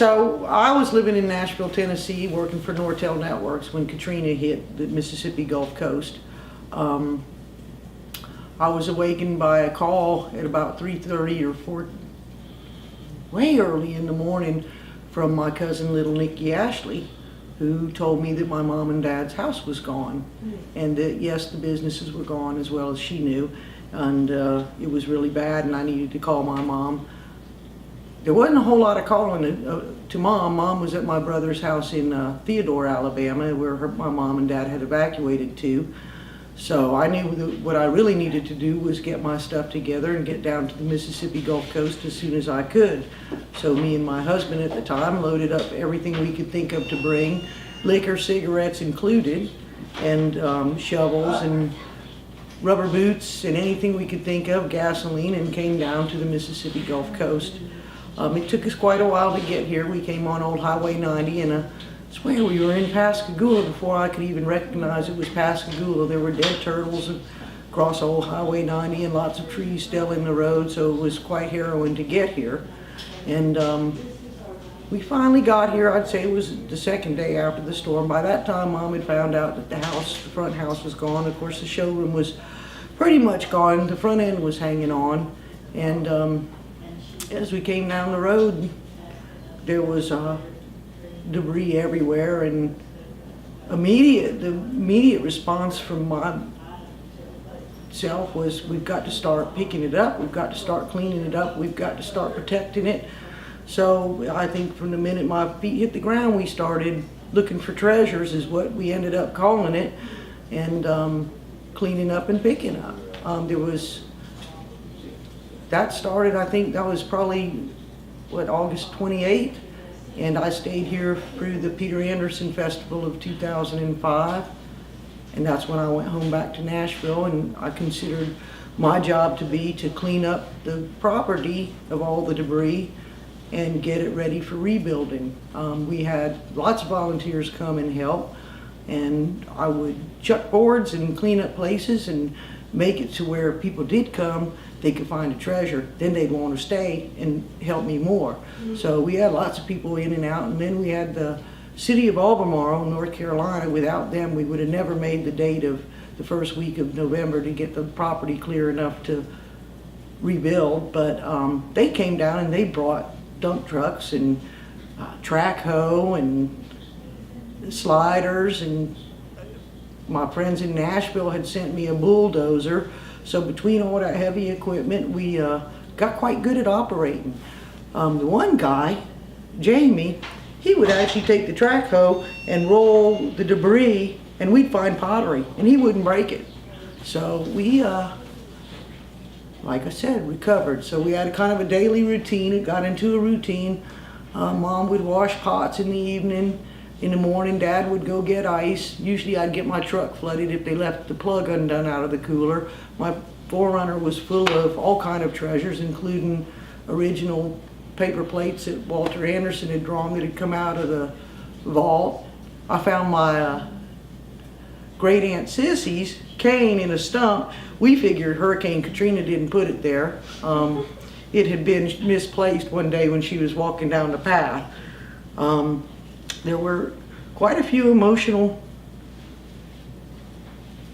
So I was living in Nashville, Tennessee, working for Nortel Networks when Katrina hit the Mississippi Gulf Coast. I was awakened by a call at about 3:30 or 4, way early in the morning, from my cousin little Nikki Ashley, who told me that my mom and dad's house was gone, and that yes, the businesses were gone as well as she knew, and it was really bad, and I needed to call my mom. There wasn't a whole lot of calling to Mom. Mom was at my brother's house in Theodore, Alabama, where my mom and dad had evacuated to. So I knew that what I really needed to do was get my stuff together and get down to the Mississippi Gulf Coast as soon as I could. So me and my husband at the time loaded up everything we could think of to bring, liquor, cigarettes included, and shovels and rubber boots and anything we could think of, gasoline, and came down to the Mississippi Gulf Coast. It took us quite a while to get here. We came on Old Highway 90, and I swear we were in Pascagoula before I could even recognize it was Pascagoula. There were dead turtles across Old Highway 90 and lots of trees still in the road, so it was quite harrowing to get here. And we finally got here. I'd say it was the second day after the storm. By that time, Mom had found out that the front house was gone. Of course, the showroom was pretty much gone. The front end was hanging on. And as we came down the road, there was debris everywhere, and the immediate response from myself was, we've got to start picking it up, we've got to start cleaning it up, we've got to start protecting it. So I think from the minute my feet hit the ground, we started looking for treasures, is what we ended up calling it, and cleaning up and picking up. That started, I think that was probably, August 28th, and I stayed here through the Peter Anderson Festival of 2005, and that's when I went home back to Nashville, and I considered my job to be to clean up the property of all the debris and get it ready for rebuilding. We had lots of volunteers come and help, and I would chuck boards and clean up places and make it to where people did come, they could find a treasure, then they'd want to stay and help me more. So we had lots of people in and out, and then we had the city of Albemarle, North Carolina. Without them, we would have never made the date of the first week of November to get the property clear enough to rebuild. But they came down and they brought dump trucks and track hoe and sliders, and my friends in Nashville had sent me a bulldozer. So between all that heavy equipment, we got quite good at operating. The one guy, Jamie, he would actually take the track hoe and roll the debris, and we'd find pottery, and he wouldn't break it. So we, like I said, recovered. So we had a kind of a daily routine. It got into a routine. Mom would wash pots in the evening. In the morning, Dad would go get ice. Usually I'd get my truck flooded if they left the plug undone out of the cooler. My 4Runner was full of all kind of treasures, including original paper plates that Walter Anderson had drawn that had come out of the vault. I found my great aunt Sissy's cane in a stump. We figured Hurricane Katrina didn't put it there. It had been misplaced one day when she was walking down the path. There were quite a few emotional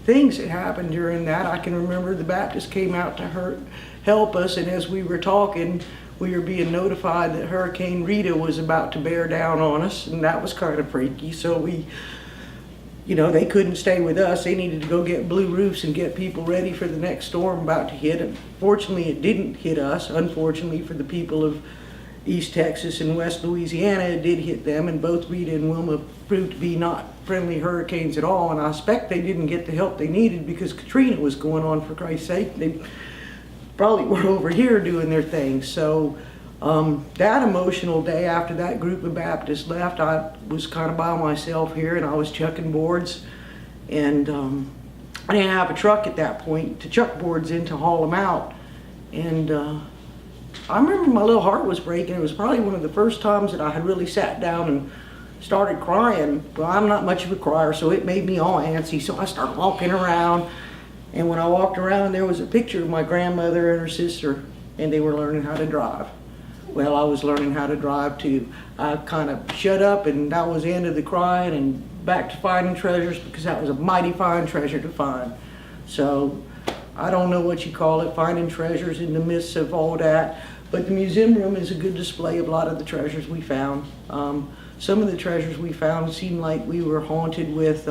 things that happened during that. I can remember the Baptist came out to help us, and as we were talking, we were being notified that Hurricane Rita was about to bear down on us, and that was kind of freaky. So they couldn't stay with us. They needed to go get blue roofs and get people ready for the next storm about to hit. And fortunately, it didn't hit us. Unfortunately for the people of East Texas and West Louisiana, it did hit them, and both Rita and Wilma proved to be not friendly hurricanes at all, and I expect they didn't get the help they needed because Katrina was going on, for Christ's sake. They probably were over here doing their thing. So that emotional day after that group of Baptists left, I was kind of by myself here, and I was chucking boards, and I didn't have a truck at that point to chuck boards in to haul them out, and I remember my little heart was breaking. It was probably one of the first times that I had really sat down and started crying. Well, I'm not much of a crier, so it made me all antsy. So I started walking around, and when I walked around, there was a picture of my grandmother and her sister, and they were learning how to drive. Well, I was learning how to drive too. I kind of shut up, and that was the end of the crying, and back to finding treasures, because that was a mighty fine treasure to find. So I don't know what you call it, finding treasures in the midst of all that. But the museum room is a good display of a lot of the treasures we found. Some of the treasures we found seemed like we were haunted with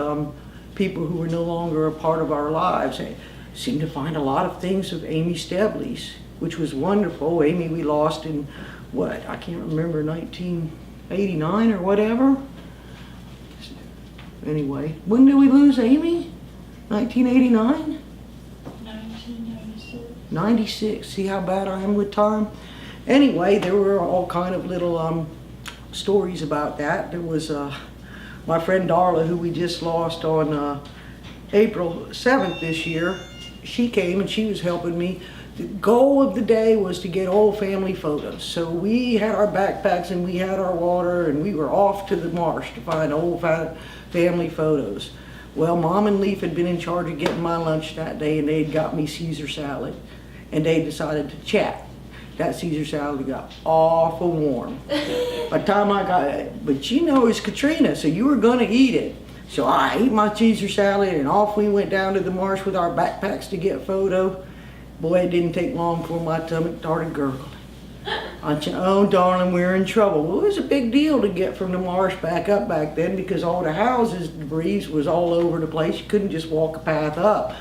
people who were no longer a part of our lives. I seemed to find a lot of things of Amy Stebley's, which was wonderful. Amy we lost in, what, I can't remember, 1989 or whatever. Anyway, when did we lose Amy? 1989? 1996. 96. See how bad I am with time? Anyway, there were all kind of little stories about that. There was my friend Darla, who we just lost on April 7th this year. She came and she was helping me. The goal of the day was to get old family photos. So we had our backpacks and we had our water, and we were off to the marsh to find old family photos. Well, Mom and Leaf had been in charge of getting my lunch that day, and they had got me Caesar salad, and they decided to chat. That Caesar salad got awful warm. By the time I got it, but you know it's Katrina, so you were gonna eat it. So I ate my Caesar salad, and off we went down to the marsh with our backpacks to get a photo. Boy, it didn't take long before my stomach started gurgling. I said, oh darling, we're in trouble. Well, it was a big deal to get from the marsh back up back then, because all the houses, debris was all over the place. You couldn't just walk a path up.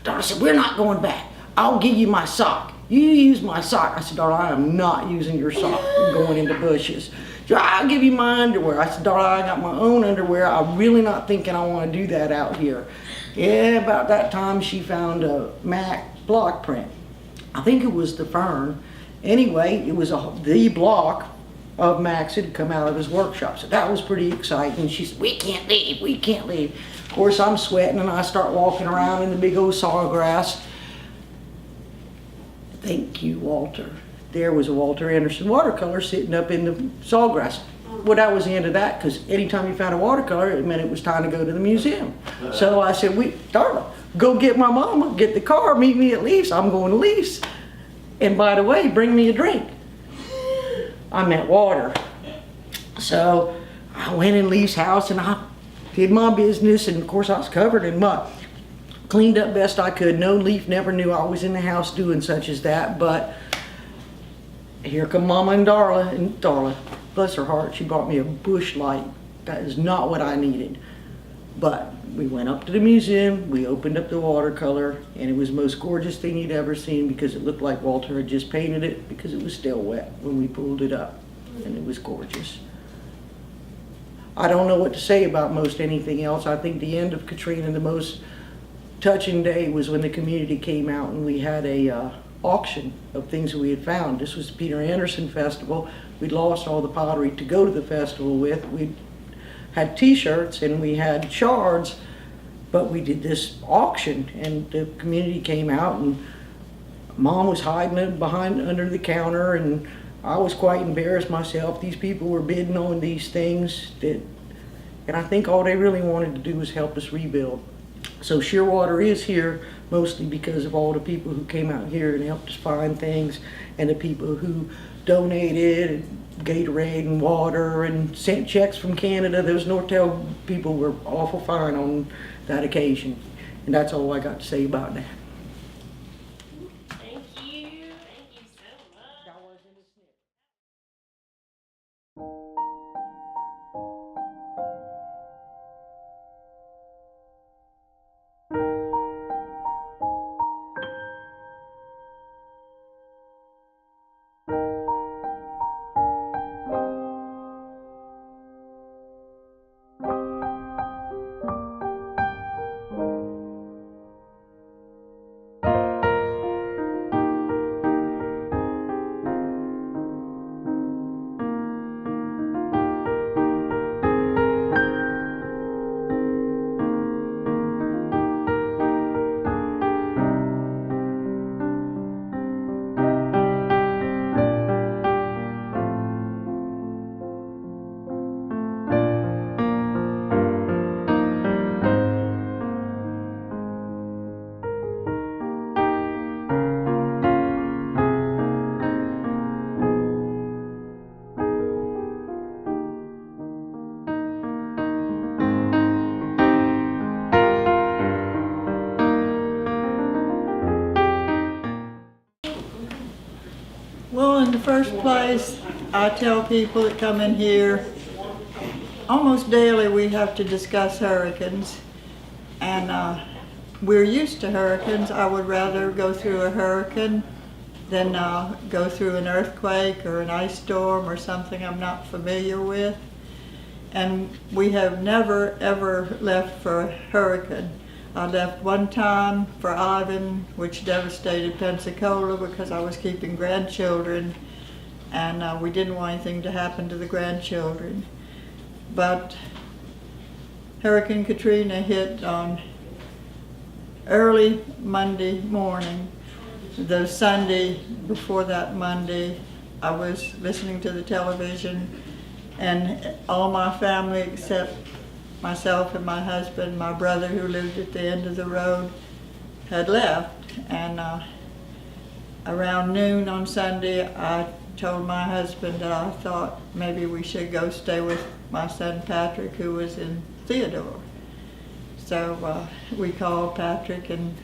Darla said, we're not going back. I'll give you my sock. You use my sock. I said, Darla, I am not using your sock going into bushes. She said, I'll give you my underwear. I said, Darla, I got my own underwear. I'm really not thinking I want to do that out here. Yeah, about that time she found a Mac block print. I think it was the Fern. Anyway, it was the block of Max had come out of his workshop. So that was pretty exciting. She said, we can't leave, we can't leave. Of course, I'm sweating, and I start walking around in the big old sawgrass. Thank you, Walter. There was a Walter Anderson watercolor sitting up in the sawgrass. Well, that was the end of that, because anytime you found a watercolor, it meant it was time to go to the museum. So I said, Darla, go get my mama, get the car, meet me at Leaf's. I'm going to Leaf's. And by the way, bring me a drink. I meant water. So I went in Leaf's house and I did my business, and of course I was covered in mud. Cleaned up best I could. No, Leaf never knew I was in the house doing such as that, but here come Mama and Darla, bless her heart, she brought me a bush light. That is not what I needed. But we went up to the museum, we opened up the watercolor, and it was the most gorgeous thing you'd ever seen, because it looked like Walter had just painted it, because it was still wet when we pulled it up, and it was gorgeous. I don't know what to say about most anything else. I think the end of Katrina, the most touching day was when the community came out and we had a auction of things that we had found. This was the Peter Anderson Festival. We'd lost all the pottery to go to the festival with. We had t-shirts and we had shards, but we did this auction, and the community came out, and Mom was hiding it behind under the counter, and I was quite embarrassed myself. These people were bidding on these things and I think all they really wanted to do was help us rebuild. So Shearwater is here mostly because of all the people who came out here and helped us find things, and the people who donated Gatorade and water and sent checks from Canada. Those Nortel people were awful fine on that occasion. And that's all I got to say about that. Thank you. Thank you so much. That wasn't a snip. Well, in the first place, I tell people that come in here, almost daily we have to discuss hurricanes. And we're used to hurricanes. I would rather go through a hurricane than go through an earthquake or an ice storm or something I'm not familiar with. And we have never ever left for a hurricane. I left one time for Ivan, which devastated Pensacola because I was keeping grandchildren, and we didn't want anything to happen to the grandchildren. But Hurricane Katrina hit on early Monday morning. The Sunday before that Monday, I was listening to the television, and all my family except myself and my husband, my brother who lived at the end of the road, had left. And around noon on Sunday, I told my husband that I thought maybe we should go stay with my son Patrick, who was in Theodore. So we called Patrick and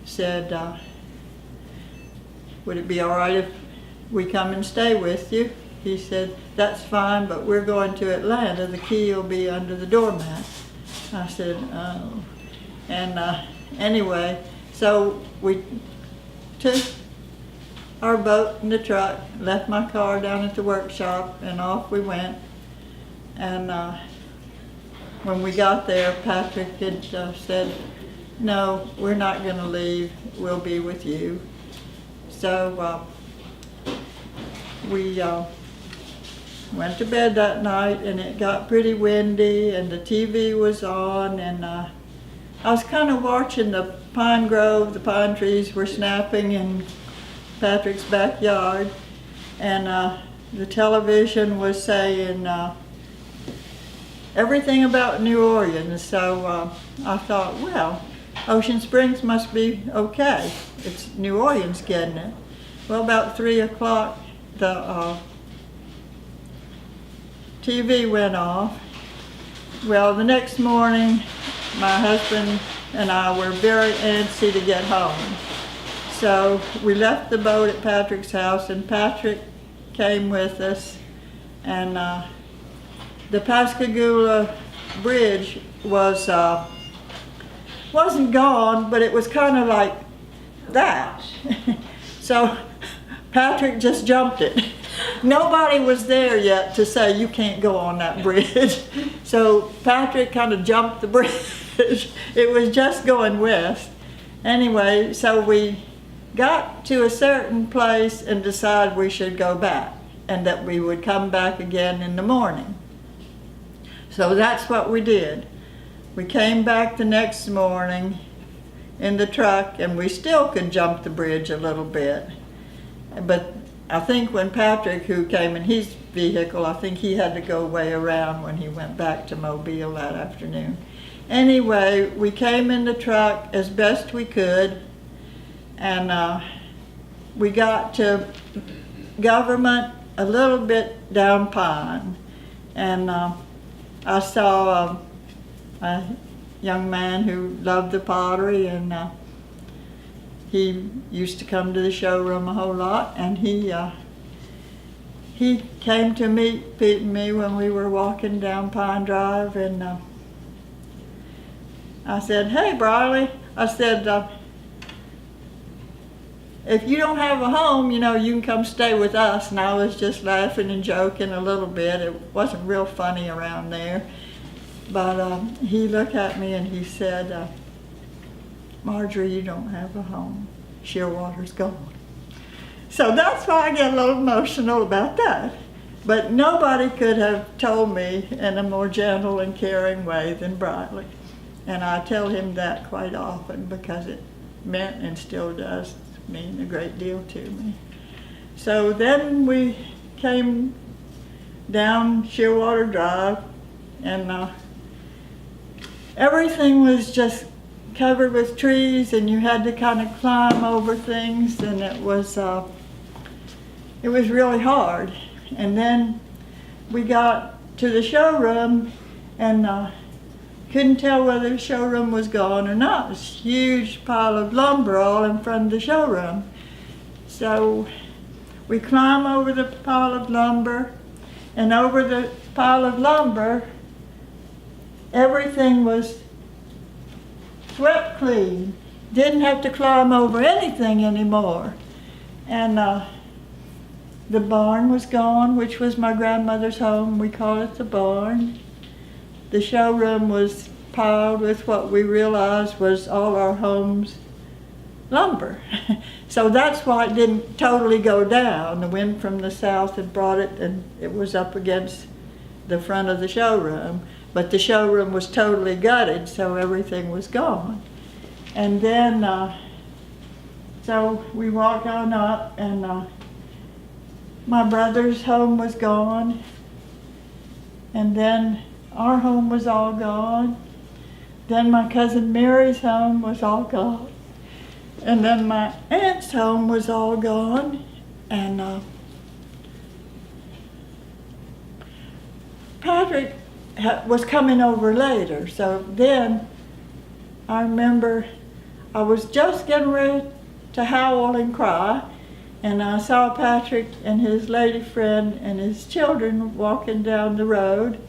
said, would it be all right if we come and stay with you? He said, that's fine, but we're going to Atlanta. The key will be under the doormat. I said, oh. And anyway, so we took our boat and the truck, left my car down at the workshop, and off we went. And when we got there, Patrick had said, no, we're not going to leave. We'll be with you. So we went to bed that night, and it got pretty windy, and the TV was on, and I was kind of watching the pine grove. The pine trees were snapping in Patrick's backyard, and the television was saying everything about New Orleans. So I thought, well, Ocean Springs must be okay. It's New Orleans getting it. Well, about 3 o'clock, the TV went off. Well, the next morning, my husband and I were very antsy to get home. So we left the boat at Patrick's house, and Patrick came with us. And the Pascagoula Bridge wasn't gone, but it was kind of like that. So Patrick just jumped it. Nobody was there yet to say you can't go on that bridge. So Patrick kind of jumped the bridge. It was just going west. Anyway, so we got to a certain place and decided we should go back and that we would come back again in the morning. So that's what we did. We came back the next morning in the truck, and we still could jump the bridge a little bit. But I think when Patrick, who came in his vehicle, I think he had to go way around when he went back to Mobile that afternoon. Anyway, we came in the truck as best we could, and we got to Government a little bit down Pine, and I saw a young man who loved the pottery, and he used to come to the showroom a whole lot, and he came to meet Pete and me when we were walking down Pine Drive, and I said, hey, Briley, I said, if you don't have a home, you know, you can come stay with us. And I was just laughing and joking a little bit. It wasn't real funny around there. But he looked at me and he said, Marjorie, you don't have a home. Shearwater's gone. So that's why I get a little emotional about that. But nobody could have told me in a more gentle and caring way than Briley. And I tell him that quite often because it meant and still does mean a great deal to me. So then we came down Shearwater Drive, and everything was just covered with trees, and you had to kind of climb over things, and it was really hard. And then we got to the showroom, and couldn't tell whether the showroom was gone or not. It was a huge pile of lumber all in front of the showroom. So we climb over the pile of lumber, and over the pile of lumber, everything was swept clean. Didn't have to climb over anything anymore. And the barn was gone, which was my grandmother's home. We call it the barn. The showroom was piled with what we realized was all our home's lumber. So that's why it didn't totally go down. The wind from the south had brought it, and it was up against the front of the showroom. But the showroom was totally gutted, so everything was gone. And then, so we walked on up, and my brother's home was gone. And then our home was all gone. Then my cousin Mary's home was all gone. And then my aunt's home was all gone. And Patrick was coming over later. So then I remember I was just getting ready to howl and cry. And I saw Patrick and his lady friend and his children walking down the road.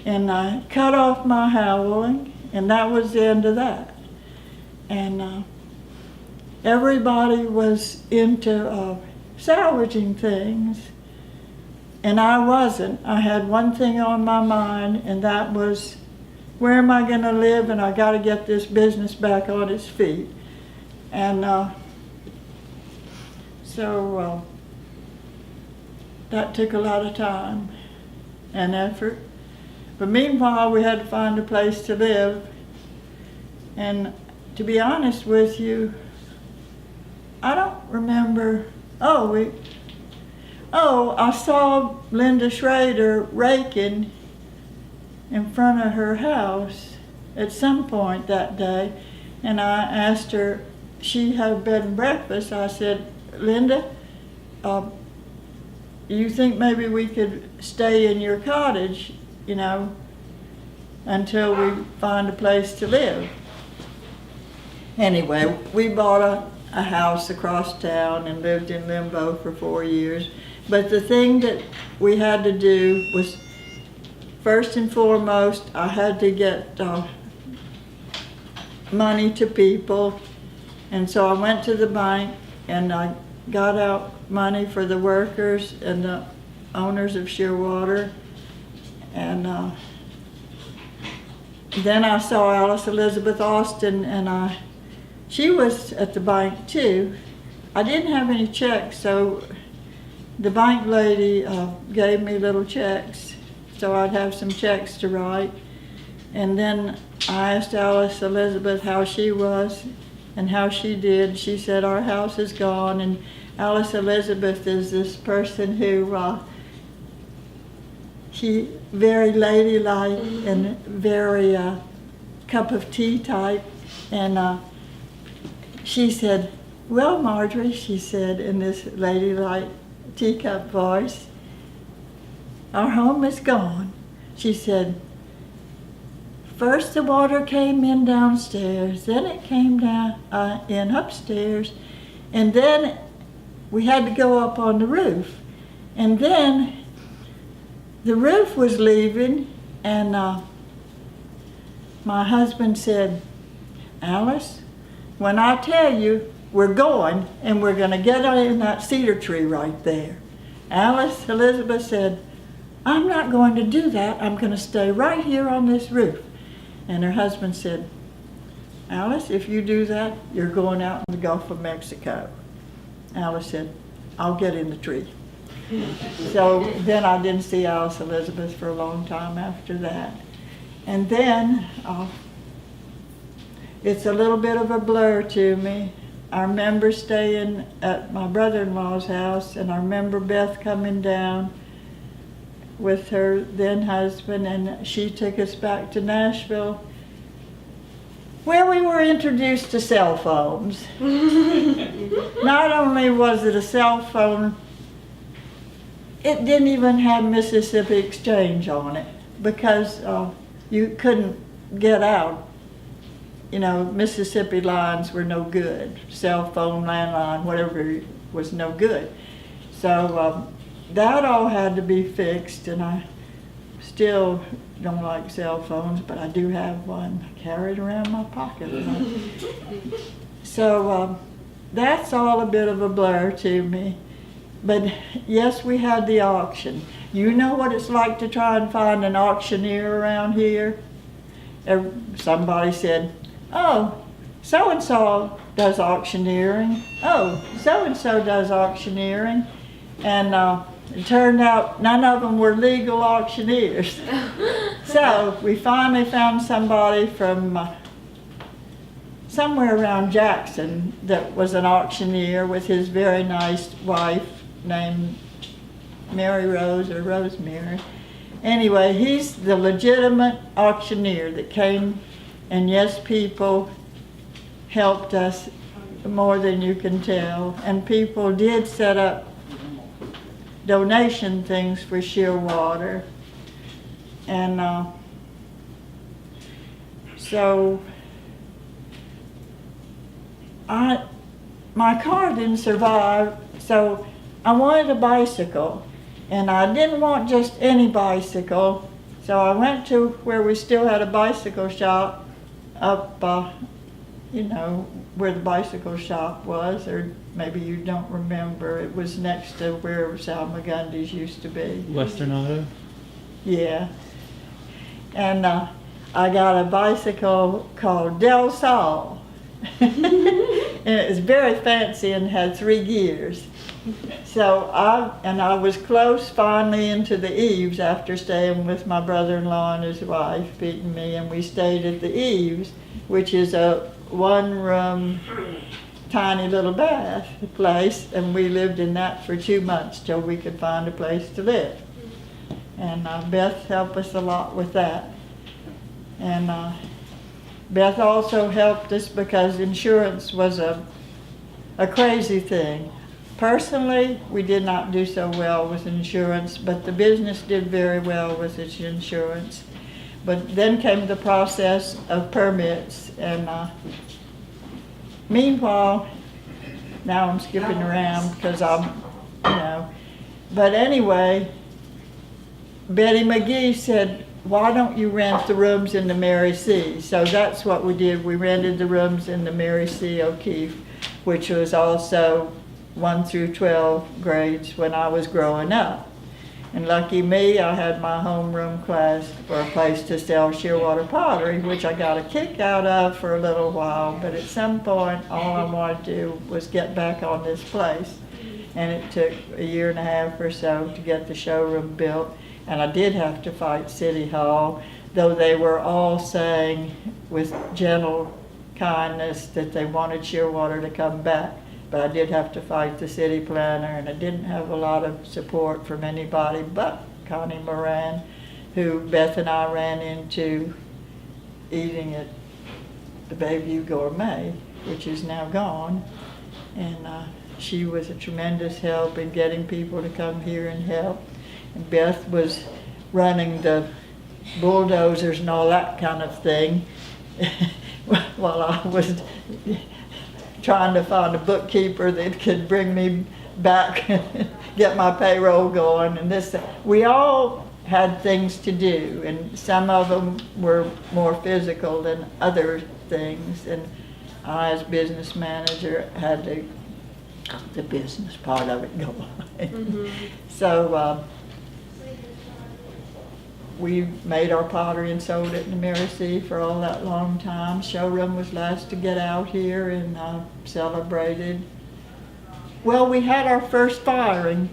And I cut off my howling, and that was the end of that. And everybody was into salvaging things, and I wasn't. I had one thing on my mind, and that was, where am I going to live? And I got to get this business back on its feet. And so that took a lot of time and effort. But meanwhile, we had to find a place to live. And to be honest with you, I don't remember. I saw Linda Schrader raking in front of her house at some point that day. And I asked her, she had bed and breakfast. I said, Linda, you think maybe we could stay in your cottage, you know, until we find a place to live? Anyway, we bought a house across town and lived in limbo for 4 years. But the thing that we had to do was, first and foremost, I had to get money to people. And so I went to the bank and I got out money for the workers and the owners of Shearwater. And then I saw Alice Elizabeth Austin, and she was at the bank too. I didn't have any checks, so the bank lady gave me little checks, so I'd have some checks to write. And then I asked Alice Elizabeth how she was and how she did. She said, our house is gone. And Alice Elizabeth is this person who she very ladylike and very cup of tea type. And she said, well, Marjorie, she said in this ladylike teacup voice, our home is gone. She said, first the water came in downstairs, then it came down in upstairs, and then we had to go up on the roof. And then the roof was leaving, and my husband said, Alice, when I tell you we're going and we're going to get in that cedar tree right there. Alice Elizabeth said, I'm not going to do that. I'm going to stay right here on this roof. And her husband said, Alice, if you do that, you're going out in the Gulf of Mexico. Alice said, I'll get in the tree. So then I didn't see Alice Elizabeth for a long time after that. And then it's a little bit of a blur to me. I remember staying at my brother-in-law's house, and I remember Beth coming down with her then husband, and she took us back to Nashville, where we were introduced to cell phones. Not only was it a cell phone, it didn't even have Mississippi Exchange on it, because you couldn't get out. You know, Mississippi lines were no good. Cell phone, landline, whatever was no good. So that all had to be fixed, and I still don't like cell phones, but I do have one. I carry it around my pocket. So that's all a bit of a blur to me. But yes, we had the auction. You know what it's like to try and find an auctioneer around here? Somebody said, oh, so-and-so does auctioneering. Oh, so-and-so does auctioneering. And it turned out none of them were legal auctioneers. So we finally found somebody from somewhere around Jackson that was an auctioneer with his very nice wife named Mary Rose or Rosemary. Anyway, he's the legitimate auctioneer that came, and yes, people helped us more than you can tell. And people did set up donation things for Shearwater. And so my car didn't survive, so I wanted a bicycle. And I didn't want just any bicycle, so I went to where we still had a bicycle shop up, you know, where the bicycle shop was, or maybe you don't remember. It was next to where Sal McGundy's used to be. Western Auto? Yeah. And I got a bicycle called Del Sol. And it was very fancy and had 3 gears. So I was close finally into the Eaves after staying with my brother-in-law and his wife beating me, and we stayed at the Eaves, which is a 1-room tiny little bath place, and we lived in that for 2 months till we could find a place to live. And Beth helped us a lot with that. And Beth also helped us because insurance was a crazy thing. Personally, we did not do so well with insurance, but the business did very well with its insurance. But then came the process of permits, and meanwhile, now I'm skipping around because I'm, you know, but anyway, Betty McGee said, why don't you rent the rooms in the Mary C? So that's what we did. We rented the rooms in the Mary C. O'Keefe, which was also 1 through 12 grades when I was growing up. And lucky me, I had my homeroom class for a place to sell Shearwater pottery, which I got a kick out of for a little while, but at some point all I wanted to do was get back on this place. And it took a year and a half or so to get the showroom built, and I did have to fight City Hall, though they were all saying with gentle kindness that they wanted Shearwater to come back. But I did have to fight the city planner, and I didn't have a lot of support from anybody but Connie Moran, who Beth and I ran into eating at the Bayview Gourmet, which is now gone. And she was a tremendous help in getting people to come here and help. And Beth was running the bulldozers and all that kind of thing while I was trying to find a bookkeeper that could bring me back and get my payroll going. And this, we all had things to do, and some of them were more physical than other things. And I, as business manager, had to the business part of it go on. Mm-hmm. So we made our pottery and sold it in the Mary C for all that long time. Showroom was last to get out here and celebrated. Well, we had our first firing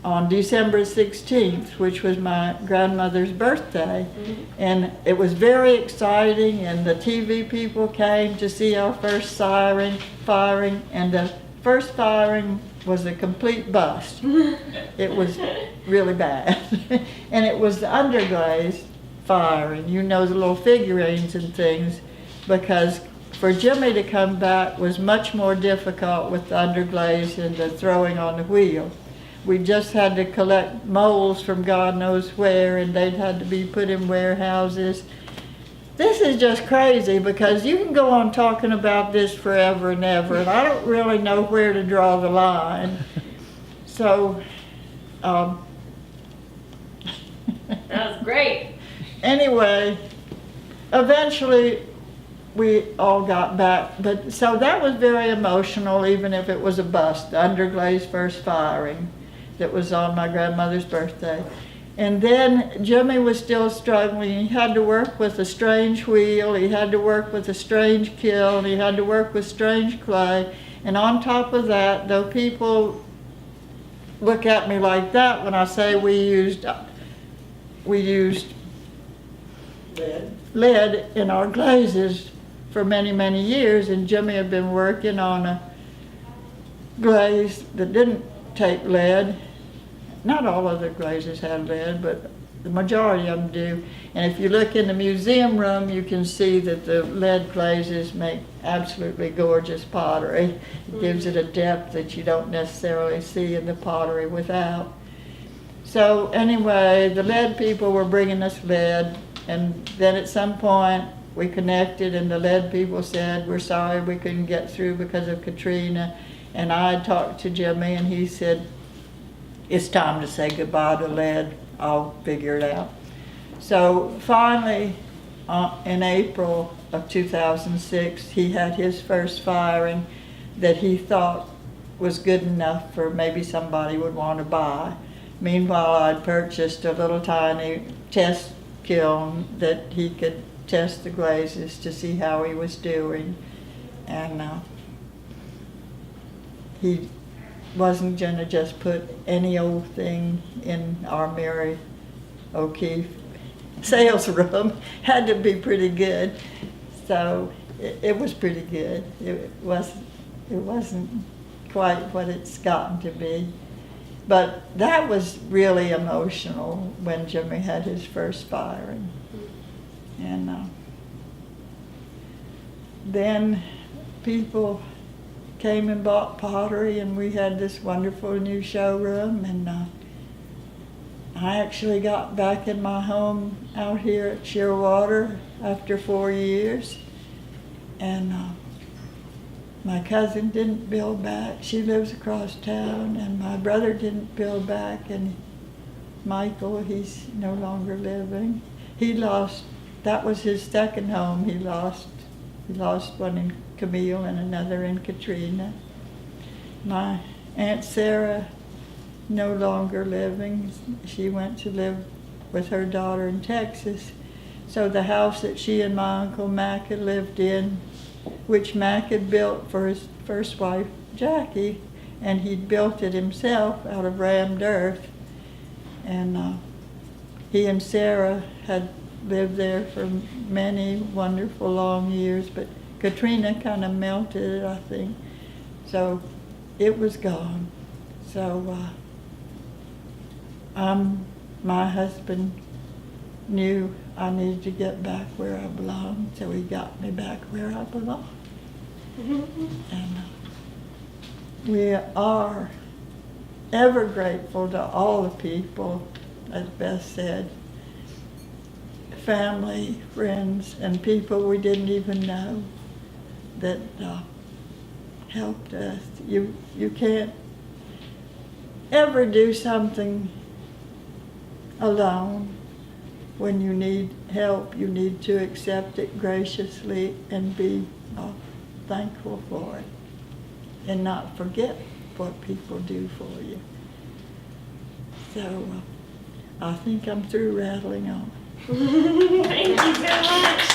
on December 16th, which was my grandmother's birthday. Mm-hmm. And it was very exciting, and the TV people came to see our first firing, and the first firing was a complete bust. It was really bad. And it was the underglaze firing, you know, the little figurines and things, because for Jimmy to come back was much more difficult with the underglaze and the throwing on the wheel. We just had to collect molds from God knows where, and they'd had to be put in warehouses. This is just crazy, because you can go on talking about this forever and ever, and I don't really know where to draw the line. So, That was great. anyway, eventually we all got back, but so that was very emotional, even if it was a bust, the underglaze first firing that was on my grandmother's birthday. And then Jimmy was still struggling. He had to work with a strange wheel, he had to work with a strange kiln, he had to work with strange clay. And on top of that, though people look at me like that when I say we used lead in our glazes for many, many years, and Jimmy had been working on a glaze that didn't take lead. Not all of the glazes had lead, but the majority of them do. And if you look in the museum room, you can see that the lead glazes make absolutely gorgeous pottery. It gives it a depth that you don't necessarily see in the pottery without. So anyway, the lead people were bringing us lead, and then at some point we connected, and the lead people said, "We're sorry we couldn't get through because of Katrina." And I talked to Jimmy, and he said, "It's time to say goodbye to lead. I'll figure it out." So finally, in April of 2006, he had his first firing that he thought was good enough for maybe somebody would want to buy. Meanwhile, I'd purchased a little tiny test kiln that he could test the glazes to see how he was doing. And he wasn't gonna just put any old thing in our Mary O'Keefe sales room. Had to be pretty good. So it was pretty good. It wasn't quite what it's gotten to be. But that was really emotional when Jimmy had his first firing. And then people came and bought pottery, and we had this wonderful new showroom. And I actually got back in my home out here at Shearwater after 4 years. And my cousin didn't build back. She lives across town, and my brother didn't build back, and Michael, he's no longer living. He lost, that was his second home. He lost one in Camille and another in Katrina. My Aunt Sarah, no longer living. She went to live with her daughter in Texas. So the house that she and my Uncle Mac had lived in, which Mac had built for his first wife, Jackie, and he'd built it himself out of rammed earth. And he and Sarah had lived there for many wonderful long years, but Katrina kind of melted it, I think. So it was gone. So my husband knew I needed to get back where I belonged, so he got me back where I belong. And we are ever grateful to all the people, as Beth said, family, friends, and people we didn't even know that helped us. You can't ever do something alone. When you need help, you need to accept it graciously and be thankful for it, and not forget what people do for you. So I think I'm through rattling on. Thank you so much.